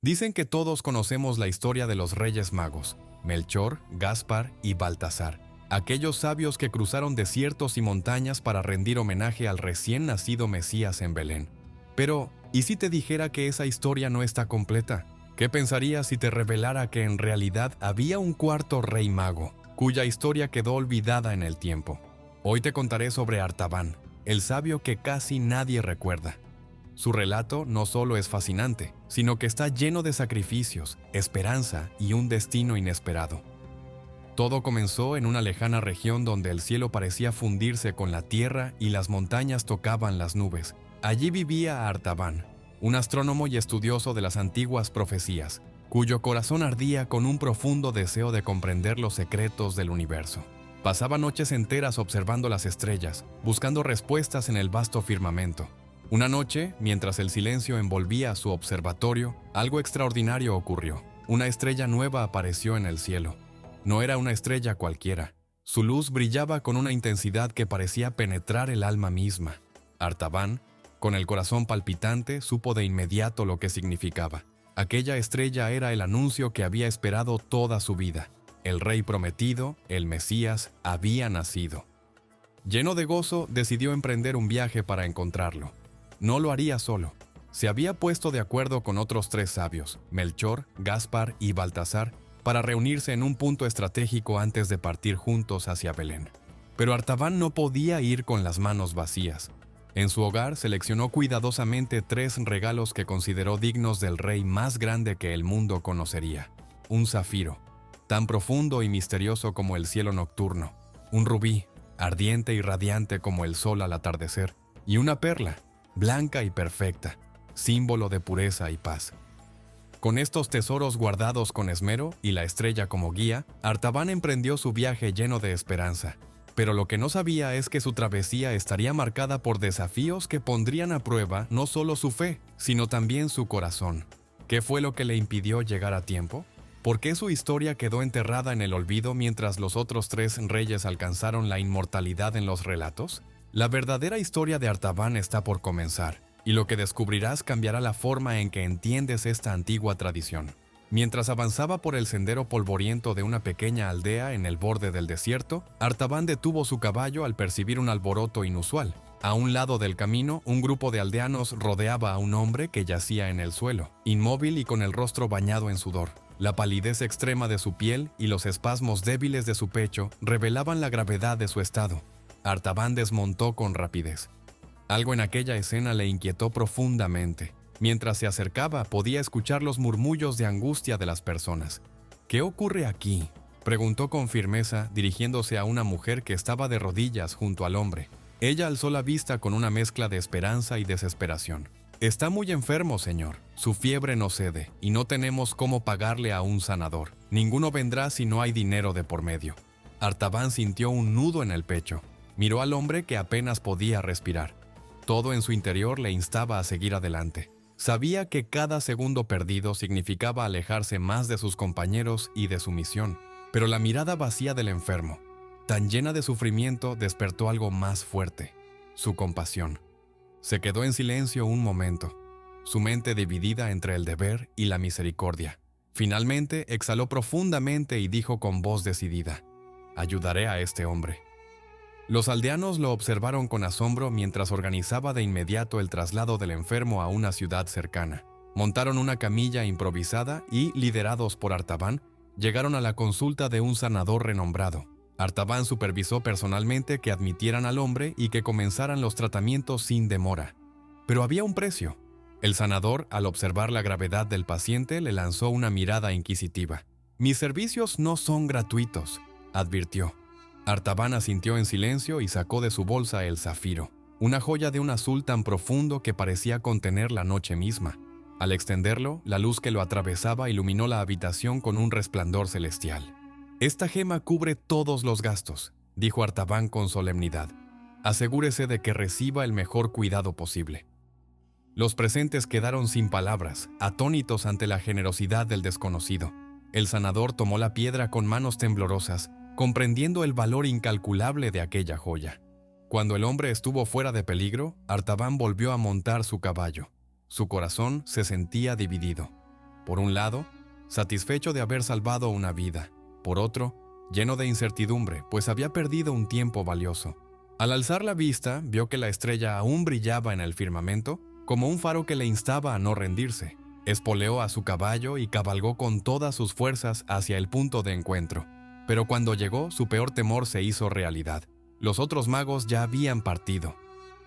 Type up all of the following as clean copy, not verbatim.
Dicen que todos conocemos la historia de los Reyes Magos, Melchor, Gaspar y Baltasar, aquellos sabios que cruzaron desiertos y montañas para rendir homenaje al recién nacido Mesías en Belén. Pero, ¿y si te dijera que esa historia no está completa? ¿Qué pensarías si te revelara que en realidad había un cuarto rey mago, cuya historia quedó olvidada en el tiempo? Hoy te contaré sobre Artaban, el sabio que casi nadie recuerda. Su relato no solo es fascinante, sino que está lleno de sacrificios, esperanza y un destino inesperado. Todo comenzó en una lejana región donde el cielo parecía fundirse con la tierra y las montañas tocaban las nubes. Allí vivía Artaban, un astrónomo y estudioso de las antiguas profecías, cuyo corazón ardía con un profundo deseo de comprender los secretos del universo. Pasaba noches enteras observando las estrellas, buscando respuestas en el vasto firmamento. Una noche, mientras el silencio envolvía su observatorio, algo extraordinario ocurrió. Una estrella nueva apareció en el cielo. No era una estrella cualquiera. Su luz brillaba con una intensidad que parecía penetrar el alma misma. Artaban, con el corazón palpitante, supo de inmediato lo que significaba. Aquella estrella era el anuncio que había esperado toda su vida. El rey prometido, el Mesías, había nacido. Lleno de gozo, decidió emprender un viaje para encontrarlo. No lo haría solo. Se había puesto de acuerdo con otros 3 sabios, Melchor, Gaspar y Baltasar, para reunirse en un punto estratégico antes de partir juntos hacia Belén. Pero Artaban no podía ir con las manos vacías. En su hogar seleccionó cuidadosamente 3 regalos que consideró dignos del rey más grande que el mundo conocería. Un zafiro, tan profundo y misterioso como el cielo nocturno. Un rubí, ardiente y radiante como el sol al atardecer. Y una perla, blanca y perfecta, símbolo de pureza y paz. Con estos tesoros guardados con esmero y la estrella como guía, Artaban emprendió su viaje lleno de esperanza. Pero lo que no sabía es que su travesía estaría marcada por desafíos que pondrían a prueba no solo su fe, sino también su corazón. ¿Qué fue lo que le impidió llegar a tiempo? ¿Por qué su historia quedó enterrada en el olvido mientras los otros 3 reyes alcanzaron la inmortalidad en los relatos? La verdadera historia de Artaban está por comenzar, y lo que descubrirás cambiará la forma en que entiendes esta antigua tradición. Mientras avanzaba por el sendero polvoriento de una pequeña aldea en el borde del desierto, Artaban detuvo su caballo al percibir un alboroto inusual. A un lado del camino, un grupo de aldeanos rodeaba a un hombre que yacía en el suelo, inmóvil y con el rostro bañado en sudor. La palidez extrema de su piel y los espasmos débiles de su pecho revelaban la gravedad de su estado. Artaban desmontó con rapidez. Algo en aquella escena le inquietó profundamente. Mientras se acercaba, podía escuchar los murmullos de angustia de las personas. ¿Qué ocurre aquí?, preguntó con firmeza, dirigiéndose a una mujer que estaba de rodillas junto al hombre. Ella alzó la vista con una mezcla de esperanza y desesperación. Está muy enfermo, señor. Su fiebre no cede, y no tenemos cómo pagarle a un sanador. Ninguno vendrá si no hay dinero de por medio. Artaban sintió un nudo en el pecho. Miró al hombre que apenas podía respirar. Todo en su interior le instaba a seguir adelante. Sabía que cada segundo perdido significaba alejarse más de sus compañeros y de su misión. Pero la mirada vacía del enfermo, tan llena de sufrimiento, despertó algo más fuerte: su compasión. Se quedó en silencio un momento, su mente dividida entre el deber y la misericordia. Finalmente exhaló profundamente y dijo con voz decidida: «Ayudaré a este hombre». Los aldeanos lo observaron con asombro mientras organizaba de inmediato el traslado del enfermo a una ciudad cercana. Montaron una camilla improvisada y, liderados por Artaban, llegaron a la consulta de un sanador renombrado. Artaban supervisó personalmente que admitieran al hombre y que comenzaran los tratamientos sin demora. Pero había un precio. El sanador, al observar la gravedad del paciente, le lanzó una mirada inquisitiva. «Mis servicios no son gratuitos», advirtió. Artaban asintió en silencio y sacó de su bolsa el zafiro, una joya de un azul tan profundo que parecía contener la noche misma. Al extenderlo, la luz que lo atravesaba iluminó la habitación con un resplandor celestial. «Esta gema cubre todos los gastos», dijo Artaban con solemnidad. «Asegúrese de que reciba el mejor cuidado posible». Los presentes quedaron sin palabras, atónitos ante la generosidad del desconocido. El sanador tomó la piedra con manos temblorosas, comprendiendo el valor incalculable de aquella joya. Cuando el hombre estuvo fuera de peligro, Artaban volvió a montar su caballo. Su corazón se sentía dividido. Por un lado, satisfecho de haber salvado una vida. Por otro, lleno de incertidumbre, pues había perdido un tiempo valioso. Al alzar la vista, vio que la estrella aún brillaba en el firmamento, como un faro que le instaba a no rendirse. Espoleó a su caballo y cabalgó con todas sus fuerzas hacia el punto de encuentro. Pero cuando llegó, su peor temor se hizo realidad. Los otros magos ya habían partido.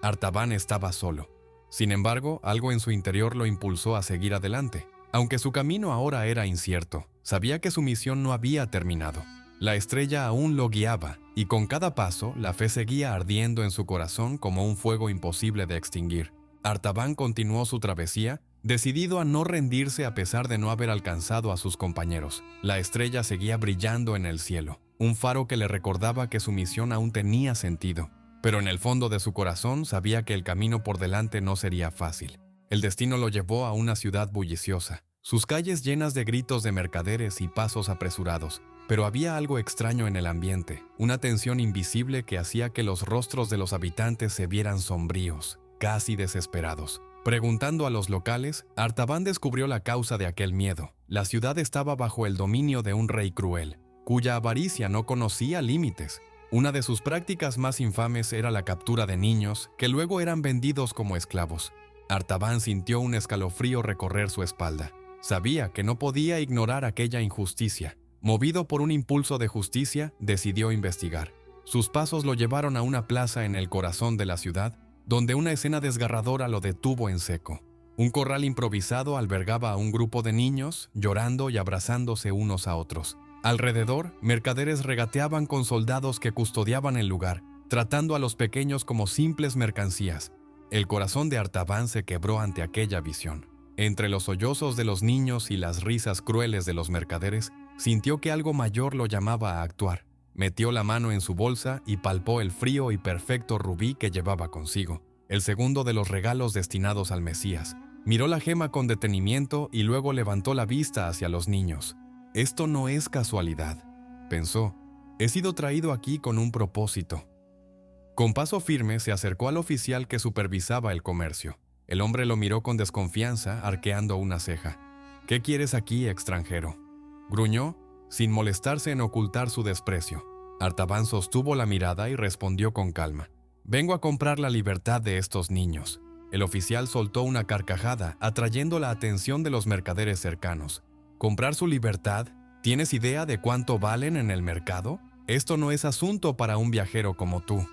Artaban estaba solo. Sin embargo, algo en su interior lo impulsó a seguir adelante. Aunque su camino ahora era incierto, sabía que su misión no había terminado. La estrella aún lo guiaba, y con cada paso, la fe seguía ardiendo en su corazón como un fuego imposible de extinguir. Artaban continuó su travesía, decidido a no rendirse a pesar de no haber alcanzado a sus compañeros. La estrella seguía brillando en el cielo, un faro que le recordaba que su misión aún tenía sentido. Pero en el fondo de su corazón sabía que el camino por delante no sería fácil. El destino lo llevó a una ciudad bulliciosa, sus calles llenas de gritos de mercaderes y pasos apresurados. Pero había algo extraño en el ambiente, una tensión invisible que hacía que los rostros de los habitantes se vieran sombríos, casi desesperados. Preguntando a los locales, Artaban descubrió la causa de aquel miedo. La ciudad estaba bajo el dominio de un rey cruel, cuya avaricia no conocía límites. Una de sus prácticas más infames era la captura de niños, que luego eran vendidos como esclavos. Artaban sintió un escalofrío recorrer su espalda. Sabía que no podía ignorar aquella injusticia. Movido por un impulso de justicia, decidió investigar. Sus pasos lo llevaron a una plaza en el corazón de la ciudad, donde una escena desgarradora lo detuvo en seco. Un corral improvisado albergaba a un grupo de niños, llorando y abrazándose unos a otros. Alrededor, mercaderes regateaban con soldados que custodiaban el lugar, tratando a los pequeños como simples mercancías. El corazón de Artaban se quebró ante aquella visión. Entre los sollozos de los niños y las risas crueles de los mercaderes, sintió que algo mayor lo llamaba a actuar. Metió la mano en su bolsa y palpó el frío y perfecto rubí que llevaba consigo, el segundo de los regalos destinados al Mesías. Miró la gema con detenimiento y luego levantó la vista hacia los niños. «Esto no es casualidad», pensó. «He sido traído aquí con un propósito». Con paso firme se acercó al oficial que supervisaba el comercio. El hombre lo miró con desconfianza, arqueando una ceja. «¿Qué quieres aquí, extranjero?», gruñó, sin molestarse en ocultar su desprecio. Artaban sostuvo la mirada y respondió con calma. «Vengo a comprar la libertad de estos niños». El oficial soltó una carcajada, atrayendo la atención de los mercaderes cercanos. «¿Comprar su libertad? ¿Tienes idea de cuánto valen en el mercado? Esto no es asunto para un viajero como tú».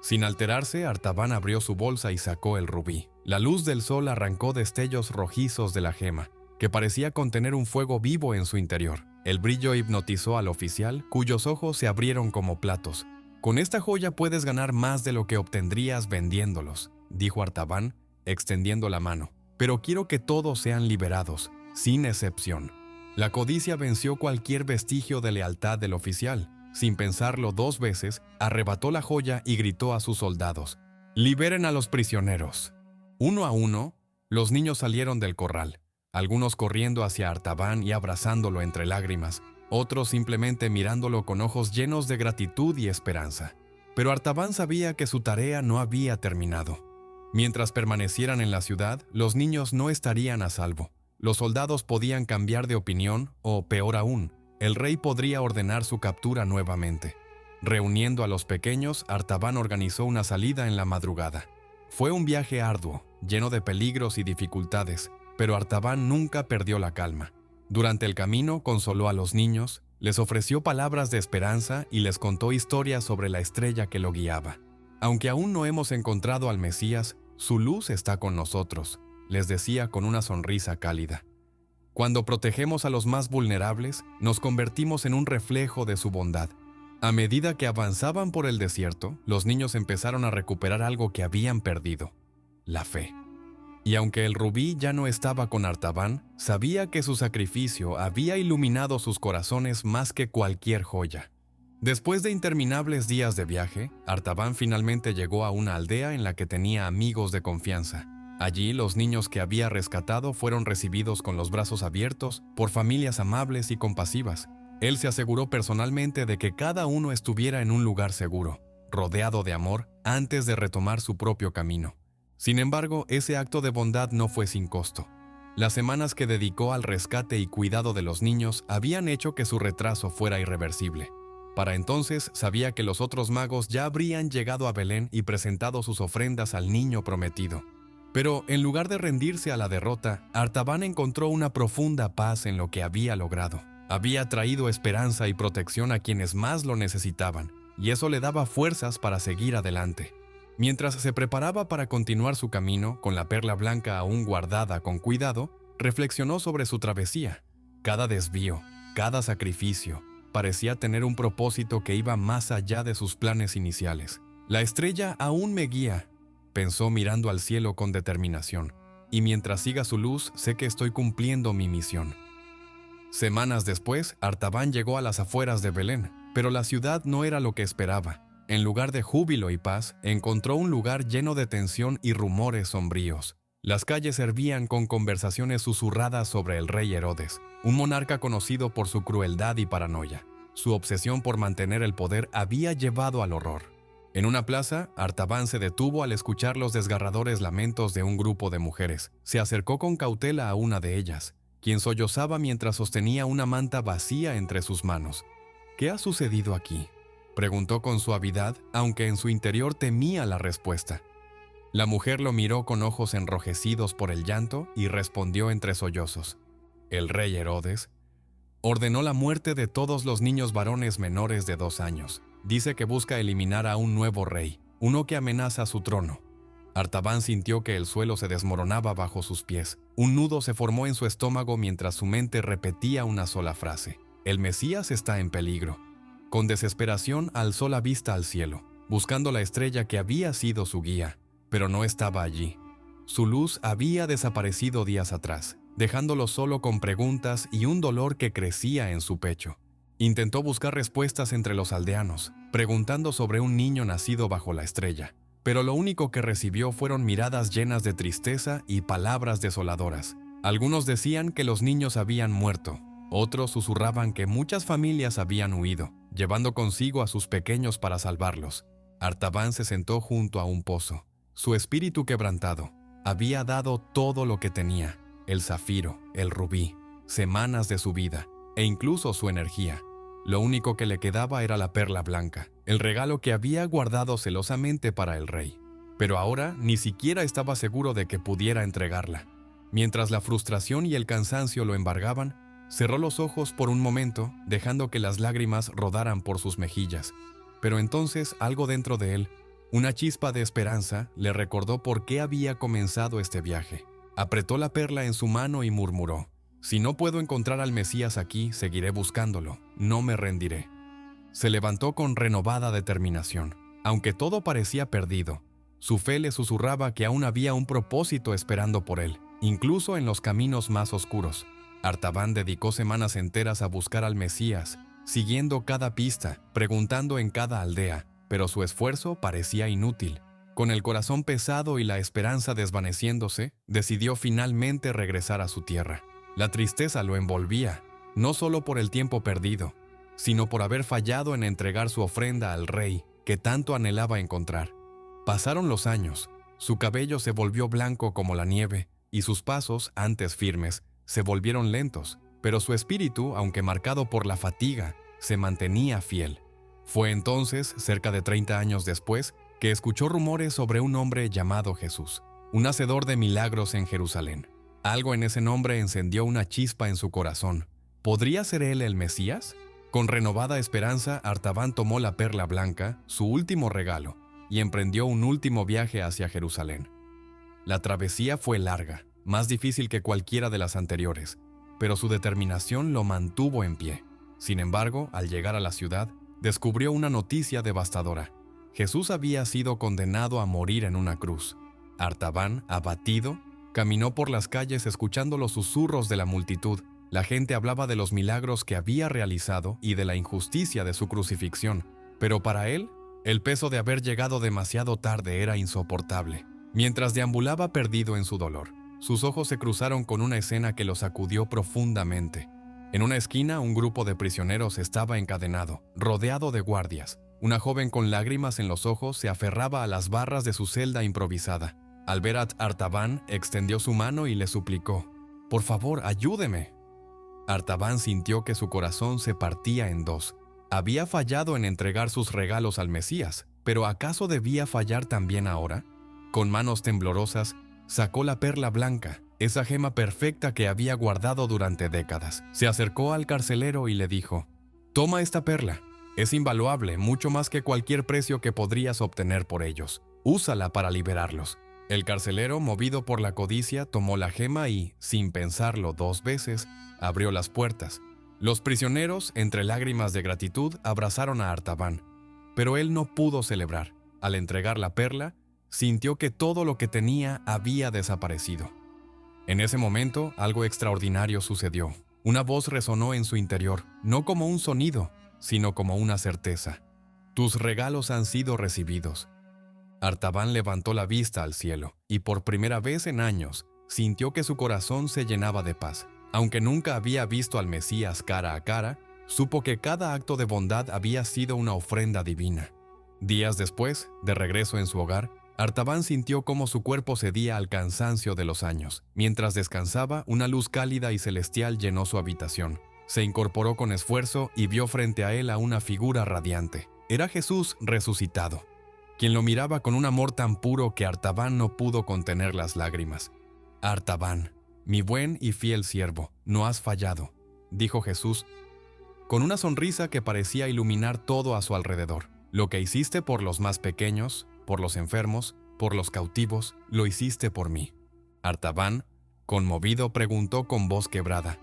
Sin alterarse, Artaban abrió su bolsa y sacó el rubí. La luz del sol arrancó destellos rojizos de la gema, que parecía contener un fuego vivo en su interior. El brillo hipnotizó al oficial, cuyos ojos se abrieron como platos. «Con esta joya puedes ganar más de lo que obtendrías vendiéndolos», dijo Artaban, extendiendo la mano. «Pero quiero que todos sean liberados, sin excepción». La codicia venció cualquier vestigio de lealtad del oficial. Sin pensarlo dos veces, arrebató la joya y gritó a sus soldados: «¡Liberen a los prisioneros!». Uno a uno, los niños salieron del corral, algunos corriendo hacia Artaban y abrazándolo entre lágrimas, otros simplemente mirándolo con ojos llenos de gratitud y esperanza. Pero Artaban sabía que su tarea no había terminado. Mientras permanecieran en la ciudad, los niños no estarían a salvo. Los soldados podían cambiar de opinión o, peor aún, el rey podría ordenar su captura nuevamente. Reuniendo a los pequeños, Artaban organizó una salida en la madrugada. Fue un viaje arduo, lleno de peligros y dificultades, pero Artaban nunca perdió la calma. Durante el camino consoló a los niños, les ofreció palabras de esperanza y les contó historias sobre la estrella que lo guiaba. «Aunque aún no hemos encontrado al Mesías, su luz está con nosotros», les decía con una sonrisa cálida. «Cuando protegemos a los más vulnerables, nos convertimos en un reflejo de su bondad». A medida que avanzaban por el desierto, los niños empezaron a recuperar algo que habían perdido: la fe. Y aunque el rubí ya no estaba con Artaban, sabía que su sacrificio había iluminado sus corazones más que cualquier joya. Después de interminables días de viaje, Artaban finalmente llegó a una aldea en la que tenía amigos de confianza. Allí, los niños que había rescatado fueron recibidos con los brazos abiertos por familias amables y compasivas. Él se aseguró personalmente de que cada uno estuviera en un lugar seguro, rodeado de amor, antes de retomar su propio camino. Sin embargo, ese acto de bondad no fue sin costo. Las semanas que dedicó al rescate y cuidado de los niños habían hecho que su retraso fuera irreversible. Para entonces sabía que los otros magos ya habrían llegado a Belén y presentado sus ofrendas al niño prometido. Pero en lugar de rendirse a la derrota, Artaban encontró una profunda paz en lo que había logrado. Había traído esperanza y protección a quienes más lo necesitaban, y eso le daba fuerzas para seguir adelante. Mientras se preparaba para continuar su camino, con la perla blanca aún guardada con cuidado, reflexionó sobre su travesía. Cada desvío, cada sacrificio, parecía tener un propósito que iba más allá de sus planes iniciales. La estrella aún me guía, pensó mirando al cielo con determinación, y mientras siga su luz, sé que estoy cumpliendo mi misión. Semanas después, Artaban llegó a las afueras de Belén, pero la ciudad no era lo que esperaba. En lugar de júbilo y paz, encontró un lugar lleno de tensión y rumores sombríos. Las calles hervían con conversaciones susurradas sobre el rey Herodes, un monarca conocido por su crueldad y paranoia. Su obsesión por mantener el poder había llevado al horror. En una plaza, Artaban se detuvo al escuchar los desgarradores lamentos de un grupo de mujeres. Se acercó con cautela a una de ellas, quien sollozaba mientras sostenía una manta vacía entre sus manos. ¿Qué ha sucedido aquí?, preguntó con suavidad, aunque en su interior temía la respuesta. La mujer lo miró con ojos enrojecidos por el llanto y respondió entre sollozos. El rey Herodes ordenó la muerte de todos los niños varones menores de 2 años. Dice que busca eliminar a un nuevo rey, uno que amenaza su trono. Artaban sintió que el suelo se desmoronaba bajo sus pies. Un nudo se formó en su estómago mientras su mente repetía una sola frase. El Mesías está en peligro. Con desesperación alzó la vista al cielo, buscando la estrella que había sido su guía, pero no estaba allí. Su luz había desaparecido días atrás, dejándolo solo con preguntas y un dolor que crecía en su pecho. Intentó buscar respuestas entre los aldeanos, preguntando sobre un niño nacido bajo la estrella, pero lo único que recibió fueron miradas llenas de tristeza y palabras desoladoras. Algunos decían que los niños habían muerto, otros susurraban que muchas familias habían huido, llevando consigo a sus pequeños para salvarlos. Artaban se sentó junto a un pozo. Su espíritu quebrantado había dado todo lo que tenía: el zafiro, el rubí, semanas de su vida e incluso su energía. Lo único que le quedaba era la perla blanca, el regalo que había guardado celosamente para el rey. Pero ahora ni siquiera estaba seguro de que pudiera entregarla. Mientras la frustración y el cansancio lo embargaban, cerró los ojos por un momento, dejando que las lágrimas rodaran por sus mejillas. Pero entonces algo dentro de él, una chispa de esperanza, le recordó por qué había comenzado este viaje. Apretó la perla en su mano y murmuró: «Si no puedo encontrar al Mesías aquí, seguiré buscándolo. No me rendiré». Se levantó con renovada determinación. Aunque todo parecía perdido, su fe le susurraba que aún había un propósito esperando por él, incluso en los caminos más oscuros. Artaban dedicó semanas enteras a buscar al Mesías, siguiendo cada pista, preguntando en cada aldea, pero su esfuerzo parecía inútil. Con el corazón pesado y la esperanza desvaneciéndose, decidió finalmente regresar a su tierra. La tristeza lo envolvía, no solo por el tiempo perdido, sino por haber fallado en entregar su ofrenda al rey que tanto anhelaba encontrar. Pasaron los años, su cabello se volvió blanco como la nieve y sus pasos, antes firmes, se volvieron lentos, pero su espíritu, aunque marcado por la fatiga, se mantenía fiel. Fue entonces, cerca de 30 años después, que escuchó rumores sobre un hombre llamado Jesús, un hacedor de milagros en Jerusalén. Algo en ese nombre encendió una chispa en su corazón. ¿Podría ser él el Mesías? Con renovada esperanza, Artaban tomó la perla blanca, su último regalo, y emprendió un último viaje hacia Jerusalén. La travesía fue larga, más difícil que cualquiera de las anteriores, pero su determinación lo mantuvo en pie. Sin embargo, al llegar a la ciudad, descubrió una noticia devastadora. Jesús había sido condenado a morir en una cruz. Artaban, abatido, caminó por las calles escuchando los susurros de la multitud. La gente hablaba de los milagros que había realizado y de la injusticia de su crucifixión, pero para él, el peso de haber llegado demasiado tarde era insoportable. Mientras deambulaba perdido en su dolor, sus ojos se cruzaron con una escena que lo sacudió profundamente. En una esquina, un grupo de prisioneros estaba encadenado, rodeado de guardias. Una joven con lágrimas en los ojos se aferraba a las barras de su celda improvisada. Al ver a Artaban, extendió su mano y le suplicó: Por favor, ayúdeme. Artaban sintió que su corazón se partía en dos. Había fallado en entregar sus regalos al Mesías, pero ¿acaso debía fallar también ahora? Con manos temblorosas, sacó la perla blanca, esa gema perfecta que había guardado durante décadas. Se acercó al carcelero y le dijo: «Toma esta perla. Es invaluable, mucho más que cualquier precio que podrías obtener por ellos. Úsala para liberarlos». El carcelero, movido por la codicia, tomó la gema y, sin pensarlo 2 veces, abrió las puertas. Los prisioneros, entre lágrimas de gratitud, abrazaron a Artaban, pero él no pudo celebrar. Al entregar la perla, sintió que todo lo que tenía había desaparecido. En ese momento, algo extraordinario sucedió. Una voz resonó en su interior, no como un sonido, sino como una certeza. «Tus regalos han sido recibidos». Artaban levantó la vista al cielo, y por primera vez en años, sintió que su corazón se llenaba de paz. Aunque nunca había visto al Mesías cara a cara, supo que cada acto de bondad había sido una ofrenda divina. Días después, de regreso en su hogar, Artaban sintió cómo su cuerpo cedía al cansancio de los años. Mientras descansaba, una luz cálida y celestial llenó su habitación. Se incorporó con esfuerzo y vio frente a él a una figura radiante. Era Jesús resucitado, quien lo miraba con un amor tan puro que Artaban no pudo contener las lágrimas. «Artaban, mi buen y fiel siervo, no has fallado», dijo Jesús, con una sonrisa que parecía iluminar todo a su alrededor. «Lo que hiciste por los más pequeños, por los enfermos, por los cautivos, lo hiciste por mí». Artaban, conmovido, preguntó con voz quebrada: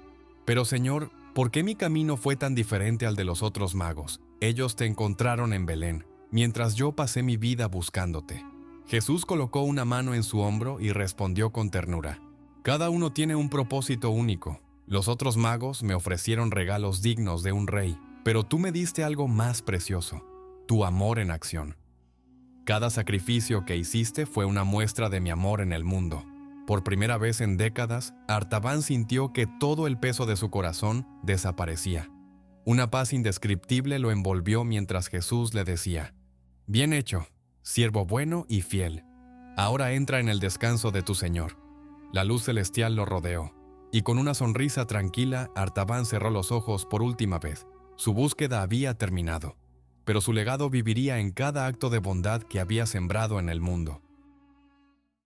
«Pero Señor, ¿por qué mi camino fue tan diferente al de los otros magos? Ellos te encontraron en Belén, mientras yo pasé mi vida buscándote». Jesús colocó una mano en su hombro y respondió con ternura: «Cada uno tiene un propósito único. Los otros magos me ofrecieron regalos dignos de un rey, pero tú me diste algo más precioso: tu amor en acción. Cada sacrificio que hiciste fue una muestra de mi amor en el mundo». Por primera vez en décadas, Artaban sintió que todo el peso de su corazón desaparecía. Una paz indescriptible lo envolvió mientras Jesús le decía: «Bien hecho, siervo bueno y fiel. Ahora entra en el descanso de tu Señor». La luz celestial lo rodeó, y con una sonrisa tranquila, Artaban cerró los ojos por última vez. Su búsqueda había terminado, pero su legado viviría en cada acto de bondad que había sembrado en el mundo.